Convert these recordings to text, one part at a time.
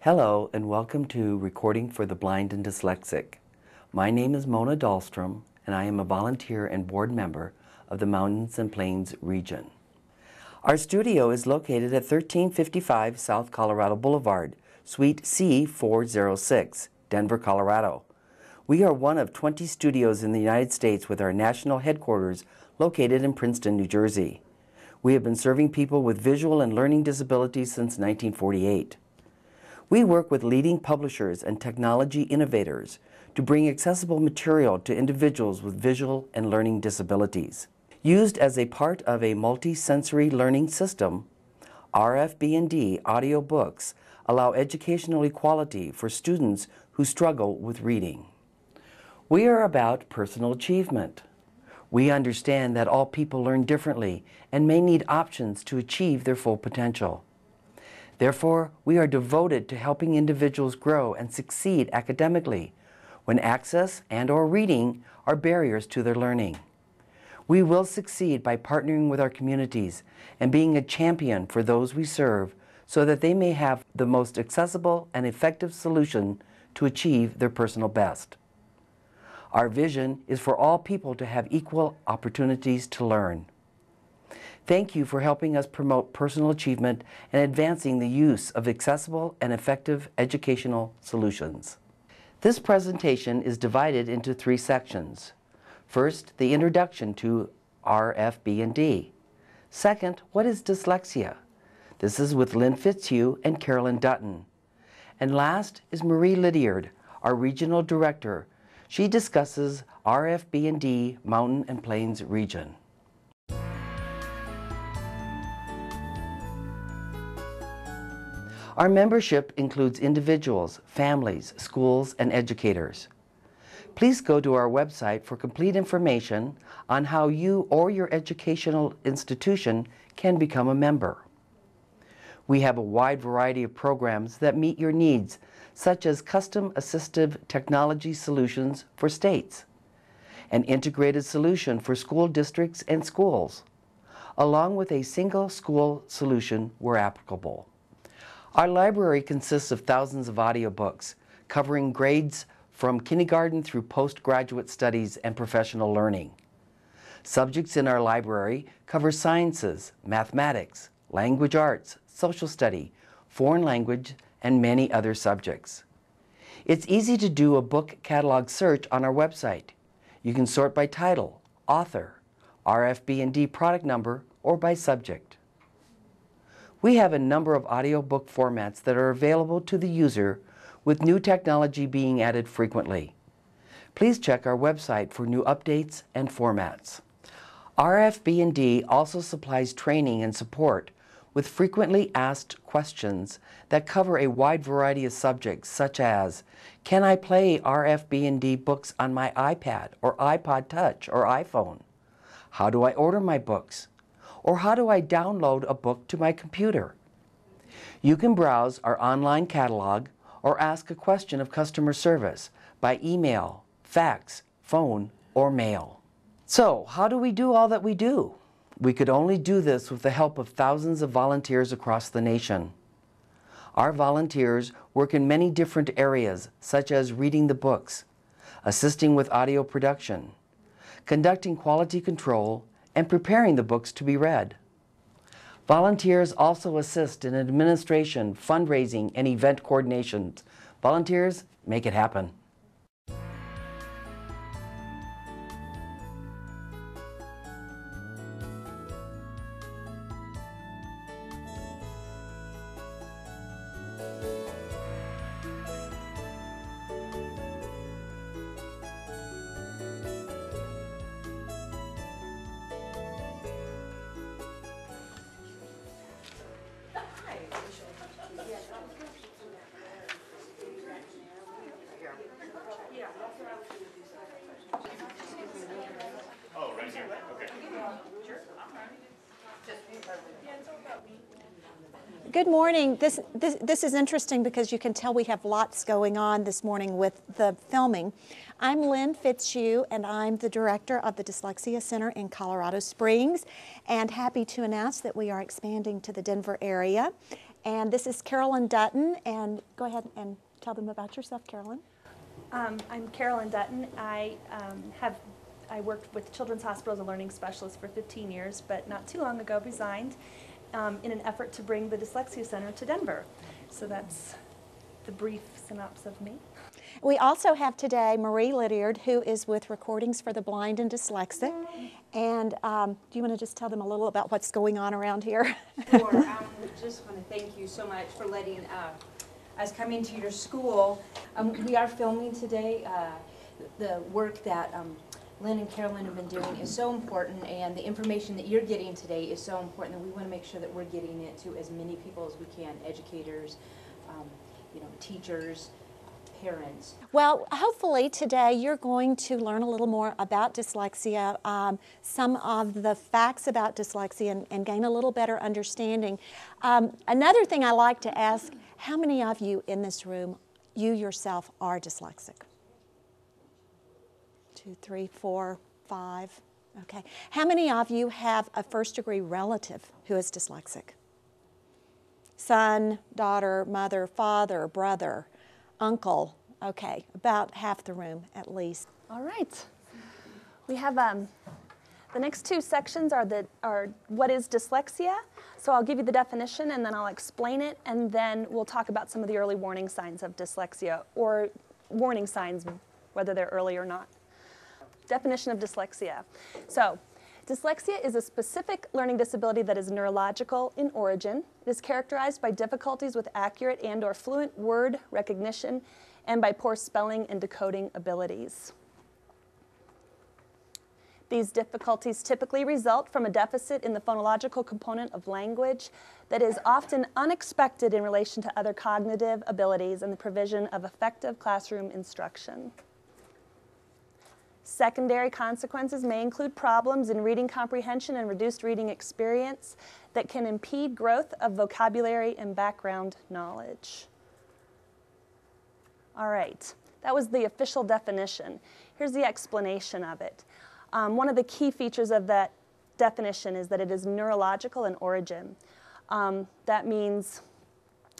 Hello and welcome to Recording for the Blind and Dyslexic. My name is Mona Dahlstrom and I am a volunteer and board member of the Mountains and Plains region. Our studio is located at 1355 South Colorado Boulevard, Suite C406, Denver, Colorado. We are one of 20 studios in the United States with our national headquarters located in Princeton, New Jersey. We have been serving people with visual and learning disabilities since 1948. We work with leading publishers and technology innovators to bring accessible material to individuals with visual and learning disabilities. Used as a part of a multi-sensory learning system, RFB&D audiobooks allow educational equality for students who struggle with reading. We are about personal achievement. We understand that all people learn differently and may need options to achieve their full potential. Therefore, we are devoted to helping individuals grow and succeed academically when access and/or reading are barriers to their learning. We will succeed by partnering with our communities and being a champion for those we serve so that they may have the most accessible and effective solution to achieve their personal best. Our vision is for all people to have equal opportunities to learn. Thank you for helping us promote personal achievement and advancing the use of accessible and effective educational solutions. This presentation is divided into 3 sections. First, the introduction to RFB&D. Second, what is dyslexia? This is with Lynne Fitzhugh and Carolyn Dutton. And last is Marie Liddiard, our regional director. She discusses RFB&D Mountain and Plains region. Our membership includes individuals, families, schools, and educators. Please go to our website for complete information on how you or your educational institution can become a member. We have a wide variety of programs that meet your needs, such as custom assistive technology solutions for states, an integrated solution for school districts and schools, along with a single school solution where applicable. Our library consists of thousands of audiobooks covering grades from kindergarten through postgraduate studies and professional learning. Subjects in our library cover sciences, mathematics, language arts, social study, foreign language, and many other subjects. It's easy to do a book catalog search on our website. You can sort by title, author, RFB&D product number, or by subject. We have a number of audiobook formats that are available to the user, with new technology being added frequently. Please check our website for new updates and formats. RFB&D also supplies training and support with frequently asked questions that cover a wide variety of subjects such as, can I play RFB&D books on my iPad or iPod Touch or iPhone? How do I order my books? Or how do I download a book to my computer? You can browse our online catalog or ask a question of customer service by email, fax, phone, or mail. So, how do we do all that we do? We could only do this with the help of thousands of volunteers across the nation. Our volunteers work in many different areas, such as reading the books, assisting with audio production, conducting quality control, and preparing the books to be read. Volunteers also assist in administration, fundraising, and event coordinations. Volunteers make it happen. Good morning. This is interesting because you can tell we have lots going on this morning with the filming. I'm Lynne Fitzhugh, and I'm the director of the Dyslexia Center in Colorado Springs, and happy to announce that we are expanding to the Denver area. And this is Carolyn Dutton, and go ahead and tell them about yourself, Carolyn. I'm Carolyn Dutton. I worked with Children's Hospital as a learning specialist for 15 years, but not too long ago resigned in an effort to bring the Dyslexia Center to Denver. So that's the brief synopsis of me. We also have today Marie Liddiard, who is with Recordings for the Blind and Dyslexic. And do you want to just tell them a little about what's going on around here? Sure. Just want to thank you so much for letting us come into your school. We are filming today. The work that Lynn and Carolyn have been doing is so important, and the information that you're getting today is so important that we want to make sure that we're getting it to as many people as we can, educators, teachers, parents. Well, hopefully today you're going to learn a little more about dyslexia, some of the facts about dyslexia, and gain a little better understanding. Another thing I like to ask, how many of you in this room, you yourself, are dyslexic? 2, 3, 4, 5. Okay. How many of you have a first-degree relative who is dyslexic? Son, daughter, mother, father, brother, uncle. Okay, about half the room at least. All right. We have the next two sections are what is dyslexia. So I'll give you the definition and then I'll explain it, and then we'll talk about some of the early warning signs of dyslexia, or warning signs whether they're early or not. Definition of dyslexia. So, dyslexia is a specific learning disability that is neurological in origin. It is characterized by difficulties with accurate and/or fluent word recognition and by poor spelling and decoding abilities. These difficulties typically result from a deficit in the phonological component of language that is often unexpected in relation to other cognitive abilities and the provision of effective classroom instruction. Secondary consequences may include problems in reading comprehension and reduced reading experience that can impede growth of vocabulary and background knowledge. All right, that was the official definition. Here's the explanation of it. One of the key features of that definition is that it is neurological in origin. That means,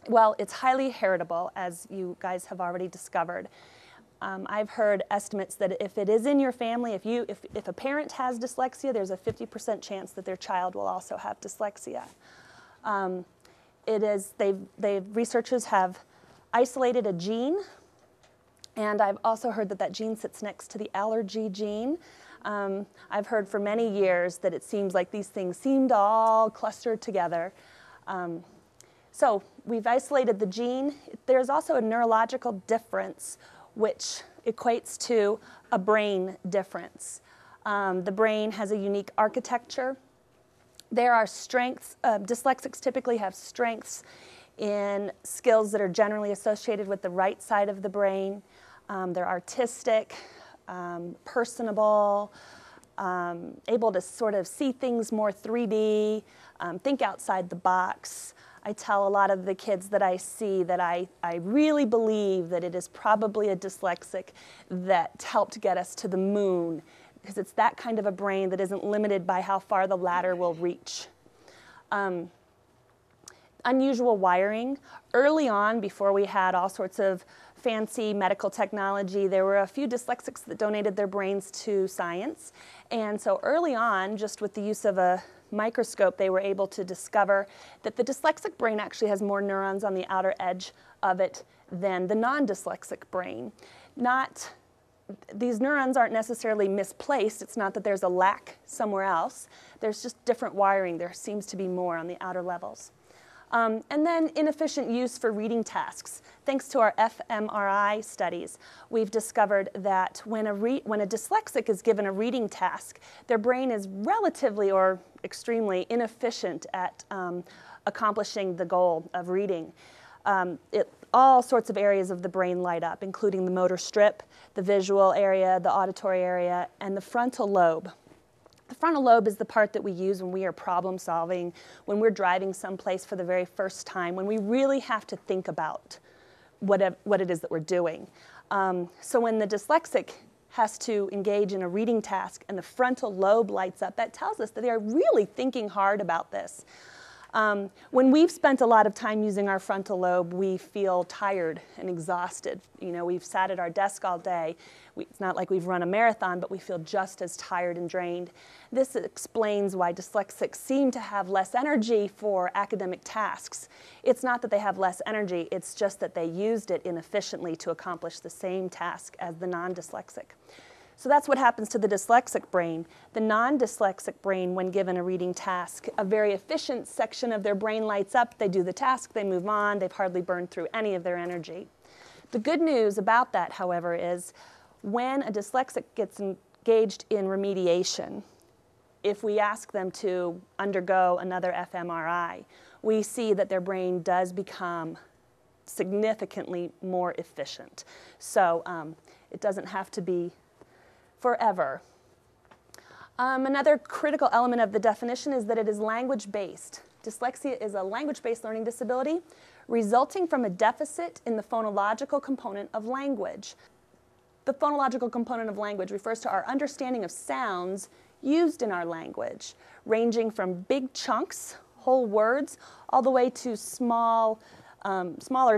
well, it's highly heritable, as you guys have already discovered. I've heard estimates that if it is in your family, if a parent has dyslexia, there's a 50% chance that their child will also have dyslexia. Researchers have isolated a gene, and I've also heard that gene sits next to the allergy gene. I've heard for many years that it seems like these things seemed all clustered together. So we've isolated the gene. There's also a neurological difference which equates to a brain difference. The brain has a unique architecture. There are strengths. Dyslexics typically have strengths in skills that are generally associated with the right side of the brain. They're artistic, personable, able to sort of see things more 3D, think outside the box. I tell a lot of the kids that I see that I really believe that it is probably a dyslexic that helped get us to the moon, because it's that kind of a brain that isn't limited by how far the ladder will reach. Unusual wiring. Early on, before we had all sorts of fancy medical technology, there were a few dyslexics that donated their brains to science. And so early on, just with the use of a microscope, they were able to discover that the dyslexic brain actually has more neurons on the outer edge of it than the non-dyslexic brain. These neurons aren't necessarily misplaced. It's not that there's a lack somewhere else. There's just different wiring. There seems to be more on the outer levels. And then inefficient use for reading tasks. Thanks to our fMRI studies, we've discovered that when a dyslexic is given a reading task, their brain is relatively or extremely inefficient at accomplishing the goal of reading. All sorts of areas of the brain light up, including the motor strip, the visual area, the auditory area, and the frontal lobe. The frontal lobe is the part that we use when we are problem solving, when we're driving someplace for the very first time, when we really have to think about what it is that we're doing. So when the dyslexic has to engage in a reading task and the frontal lobe lights up, that tells us that they are really thinking hard about this. When we've spent a lot of time using our frontal lobe, we feel tired and exhausted. You know, we've sat at our desk all day. It's not like we've run a marathon, but we feel just as tired and drained. This explains why dyslexics seem to have less energy for academic tasks. It's not that they have less energy, it's just that they used it inefficiently to accomplish the same task as the non-dyslexic. So that's what happens to the dyslexic brain. The non-dyslexic brain, when given a reading task, a very efficient section of their brain lights up, they do the task, they move on, they've hardly burned through any of their energy. The good news about that, however, is when a dyslexic gets engaged in remediation, if we ask them to undergo another fMRI, we see that their brain does become significantly more efficient. So it doesn't have to be forever. Another critical element of the definition is that it is language-based. Dyslexia is a language-based learning disability resulting from a deficit in the phonological component of language. The phonological component of language refers to our understanding of sounds used in our language, ranging from big chunks, whole words, all the way to smaller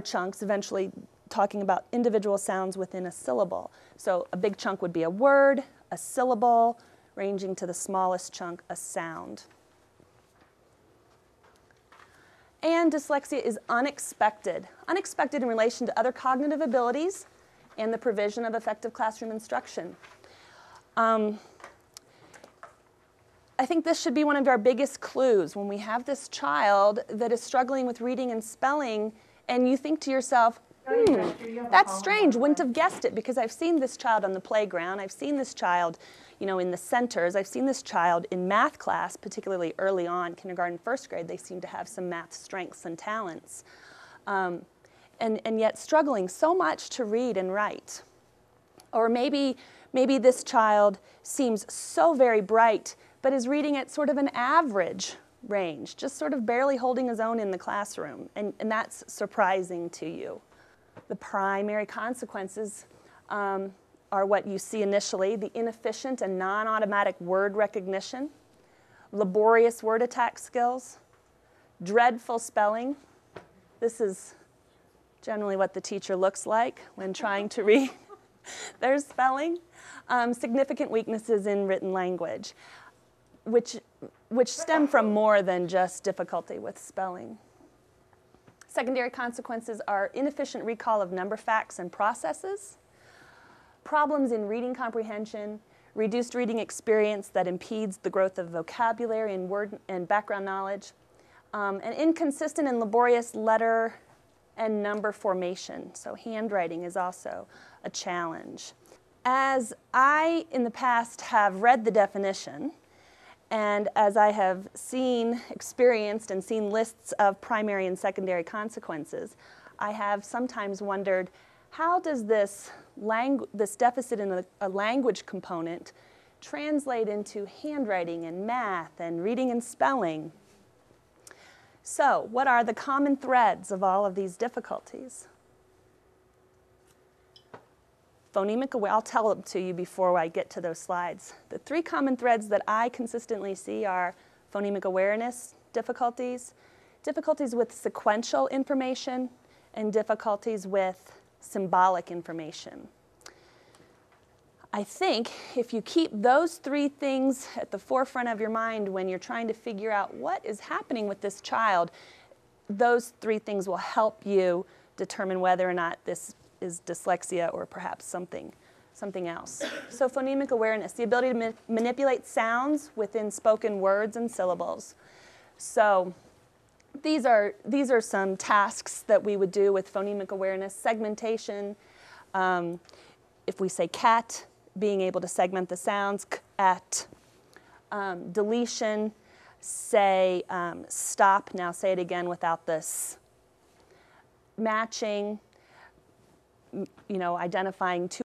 chunks, eventually talking about individual sounds within a syllable. So a big chunk would be a word, a syllable, ranging to the smallest chunk, a sound. And dyslexia is unexpected. Unexpected in relation to other cognitive abilities and the provision of effective classroom instruction. I think this should be one of our biggest clues when we have this child that is struggling with reading and spelling, and you think to yourself, that's strange, wouldn't have guessed it, because I've seen this child on the playground, I've seen this child, you know, in the centers, I've seen this child in math class, particularly early on, kindergarten, first grade, they seem to have some math strengths and talents, and yet struggling so much to read and write. Or maybe this child seems so very bright, but is reading at sort of an average range, just sort of barely holding his own in the classroom, and that's surprising to you. The primary consequences are what you see initially: the inefficient and non-automatic word recognition, laborious word attack skills, dreadful spelling. This is generally what the teacher looks like when trying to read their spelling. Significant weaknesses in written language, which stem from more than just difficulty with spelling. Secondary consequences are inefficient recall of number facts and processes, problems in reading comprehension, reduced reading experience that impedes the growth of vocabulary and word and background knowledge, and inconsistent and laborious letter and number formation. So handwriting is also a challenge. As I, in the past, have read the definition, and as I have experienced and seen lists of primary and secondary consequences, I have sometimes wondered, how does this deficit in a language component translate into handwriting and math and reading and spelling? So, what are the common threads of all of these difficulties? Phonemic awareness, I'll tell them to you before I get to those slides. The three common threads that I consistently see are phonemic awareness difficulties, difficulties with sequential information, and difficulties with symbolic information. I think if you keep those three things at the forefront of your mind when you're trying to figure out what is happening with this child, those three things will help you determine whether or not this is dyslexia or perhaps something else. So phonemic awareness, the ability to manipulate sounds within spoken words and syllables. So these are some tasks that we would do with phonemic awareness: segmentation. If we say cat, being able to segment the sounds, at. Deletion, say stop, now say it again without this. Matching, identifying two